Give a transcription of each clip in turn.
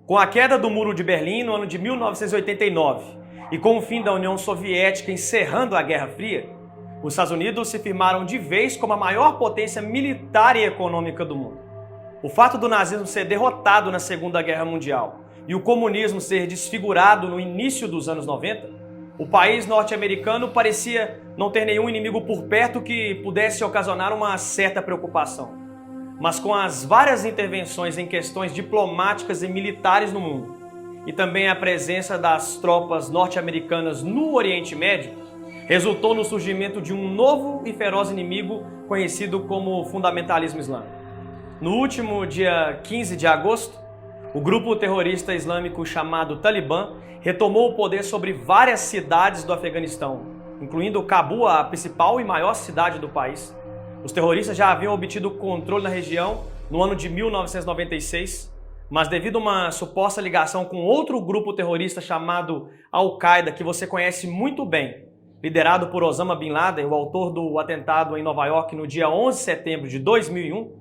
Com a queda do Muro de Berlim no ano de 1989 e com o fim da União Soviética encerrando a Guerra Fria, os Estados Unidos se firmaram de vez como a maior potência militar e econômica do mundo. O fato do nazismo ser derrotado na Segunda Guerra Mundial e o comunismo ser desfigurado no início dos anos 90, o país norte-americano parecia não ter nenhum inimigo por perto que pudesse ocasionar uma certa preocupação. Mas com as várias intervenções em questões diplomáticas e militares no mundo, e também a presença das tropas norte-americanas no Oriente Médio, resultou no surgimento de um novo e feroz inimigo conhecido como fundamentalismo islâmico. No último dia 15 de agosto, o grupo terrorista islâmico chamado Talibã retomou o poder sobre várias cidades do Afeganistão, incluindo Cabul, a principal e maior cidade do país. Os terroristas já haviam obtido controle na região no ano de 1996, mas devido a uma suposta ligação com outro grupo terrorista chamado Al-Qaeda, que você conhece muito bem, liderado por Osama Bin Laden, o autor do atentado em Nova York no dia 11 de setembro de 2001,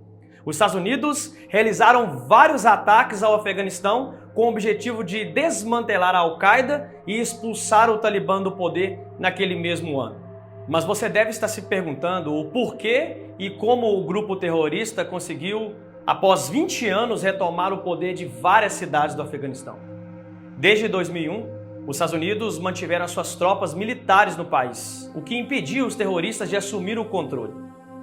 os Estados Unidos realizaram vários ataques ao Afeganistão com o objetivo de desmantelar a Al-Qaeda e expulsar o Talibã do poder naquele mesmo ano. Mas você deve estar se perguntando o porquê e como o grupo terrorista conseguiu, após 20 anos, retomar o poder de várias cidades do Afeganistão. Desde 2001, os Estados Unidos mantiveram suas tropas militares no país, o que impediu os terroristas de assumir o controle.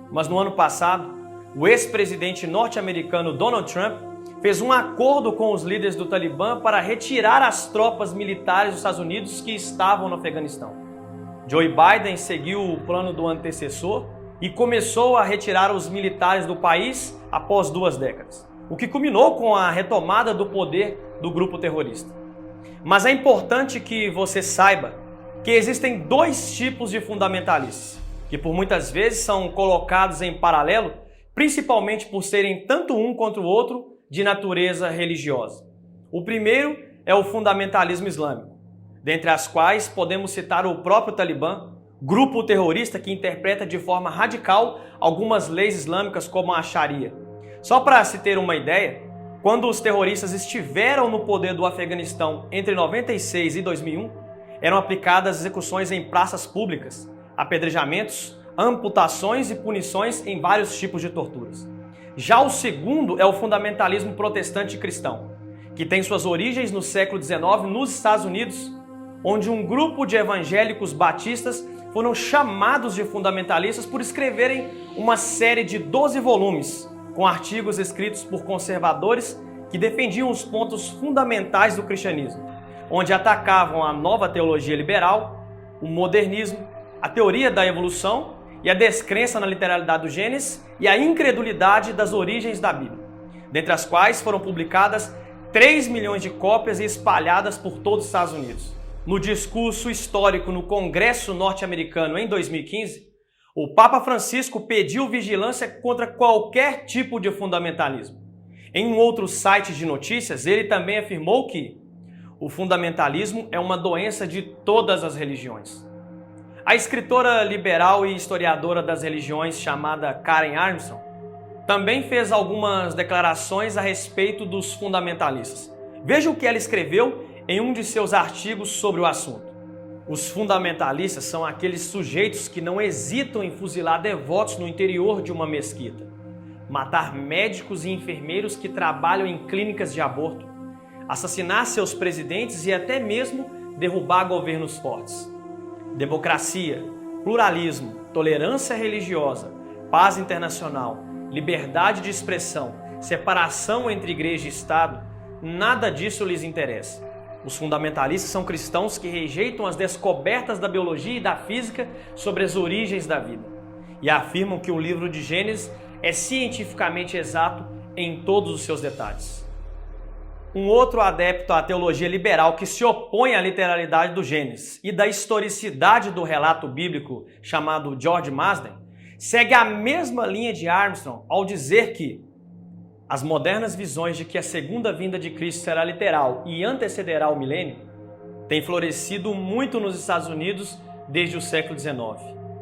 Mas no ano passado, o ex-presidente norte-americano Donald Trump fez um acordo com os líderes do Talibã para retirar as tropas militares dos Estados Unidos que estavam no Afeganistão. Joe Biden seguiu o plano do antecessor e começou a retirar os militares do país após 2 décadas, o que culminou com a retomada do poder do grupo terrorista. Mas é importante que você saiba que existem 2 tipos de fundamentalistas, que por muitas vezes são colocados em paralelo, principalmente por serem tanto um quanto o outro de natureza religiosa. O primeiro é o fundamentalismo islâmico, dentre as quais podemos citar o próprio Talibã, grupo terrorista que interpreta de forma radical algumas leis islâmicas como a Sharia. Só para se ter uma ideia, quando os terroristas estiveram no poder do Afeganistão entre 96 e 2001, eram aplicadas execuções em praças públicas, apedrejamentos, amputações e punições em vários tipos de torturas. Já o segundo é o fundamentalismo protestante cristão, que tem suas origens no século XIX nos Estados Unidos, onde um grupo de evangélicos batistas foram chamados de fundamentalistas por escreverem uma série de 12 volumes, com artigos escritos por conservadores que defendiam os pontos fundamentais do cristianismo, onde atacavam a nova teologia liberal, o modernismo, a teoria da evolução e a descrença na literalidade do Gênesis e a incredulidade das origens da Bíblia, dentre as quais foram publicadas 3 milhões de cópias e espalhadas por todos os Estados Unidos. No discurso histórico no Congresso norte-americano em 2015, o Papa Francisco pediu vigilância contra qualquer tipo de fundamentalismo. Em um outro site de notícias, ele também afirmou que o fundamentalismo é uma doença de todas as religiões. A escritora liberal e historiadora das religiões chamada Karen Armstrong também fez algumas declarações a respeito dos fundamentalistas. Veja o que ela escreveu em um de seus artigos sobre o assunto. Os fundamentalistas são aqueles sujeitos que não hesitam em fuzilar devotos no interior de uma mesquita, matar médicos e enfermeiros que trabalham em clínicas de aborto, assassinar seus presidentes e até mesmo derrubar governos fortes. Democracia, pluralismo, tolerância religiosa, paz internacional, liberdade de expressão, separação entre igreja e Estado, nada disso lhes interessa. Os fundamentalistas são cristãos que rejeitam as descobertas da biologia e da física sobre as origens da vida e afirmam que o livro de Gênesis é cientificamente exato em todos os seus detalhes. Um outro adepto à teologia liberal que se opõe à literalidade do Gênesis e da historicidade do relato bíblico, chamado George Marsden, segue a mesma linha de Armstrong ao dizer que as modernas visões de que a segunda vinda de Cristo será literal e antecederá o milênio têm florescido muito nos Estados Unidos desde o século XIX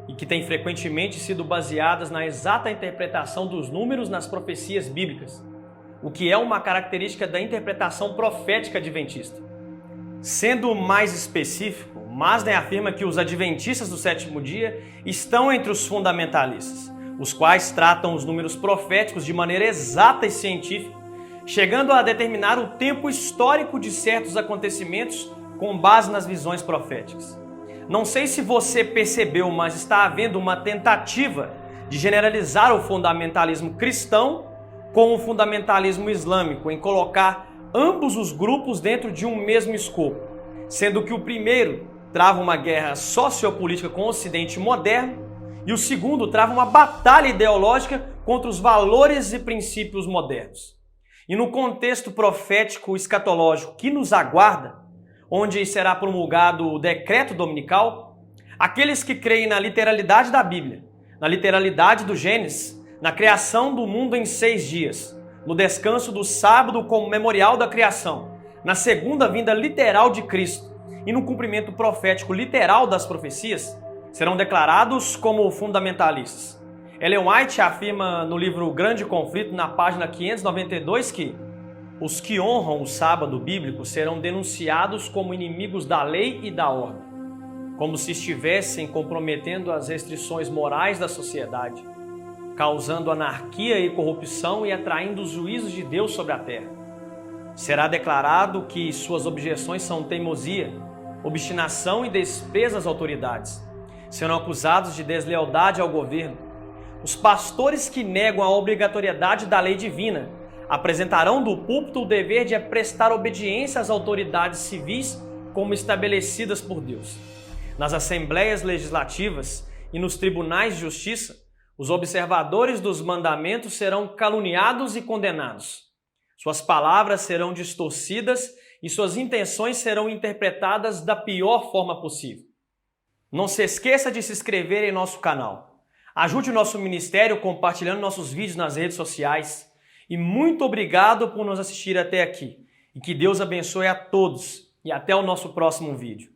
e que têm frequentemente sido baseadas na exata interpretação dos números nas profecias bíblicas, o que é uma característica da interpretação profética adventista. Sendo mais específico, Masden afirma que os adventistas do sétimo dia estão entre os fundamentalistas, os quais tratam os números proféticos de maneira exata e científica, chegando a determinar o tempo histórico de certos acontecimentos com base nas visões proféticas. Não sei se você percebeu, mas está havendo uma tentativa de generalizar o fundamentalismo cristão com o fundamentalismo islâmico, em colocar ambos os grupos dentro de um mesmo escopo, sendo que o primeiro trava uma guerra sociopolítica com o Ocidente moderno e o segundo trava uma batalha ideológica contra os valores e princípios modernos. E no contexto profético escatológico que nos aguarda, onde será promulgado o decreto dominical, aqueles que creem na literalidade da Bíblia, na literalidade do Gênesis, na criação do mundo em 6 dias, no descanso do sábado como memorial da criação, na segunda vinda literal de Cristo e no cumprimento profético literal das profecias, serão declarados como fundamentalistas. Ellen White afirma no livro Grande Conflito, na página 592, que os que honram o sábado bíblico serão denunciados como inimigos da lei e da ordem, como se estivessem comprometendo as restrições morais da sociedade, causando anarquia e corrupção e atraindo os juízos de Deus sobre a terra. Será declarado que suas objeções são teimosia, obstinação e desprezo às autoridades. Serão acusados de deslealdade ao governo. Os pastores que negam a obrigatoriedade da lei divina apresentarão do púlpito o dever de prestar obediência às autoridades civis como estabelecidas por Deus. Nas assembleias legislativas e nos tribunais de justiça, os observadores dos mandamentos serão caluniados e condenados. Suas palavras serão distorcidas e suas intenções serão interpretadas da pior forma possível. Não se esqueça de se inscrever em nosso canal. Ajude o nosso ministério compartilhando nossos vídeos nas redes sociais. E muito obrigado por nos assistir até aqui. E que Deus abençoe a todos. E até o nosso próximo vídeo.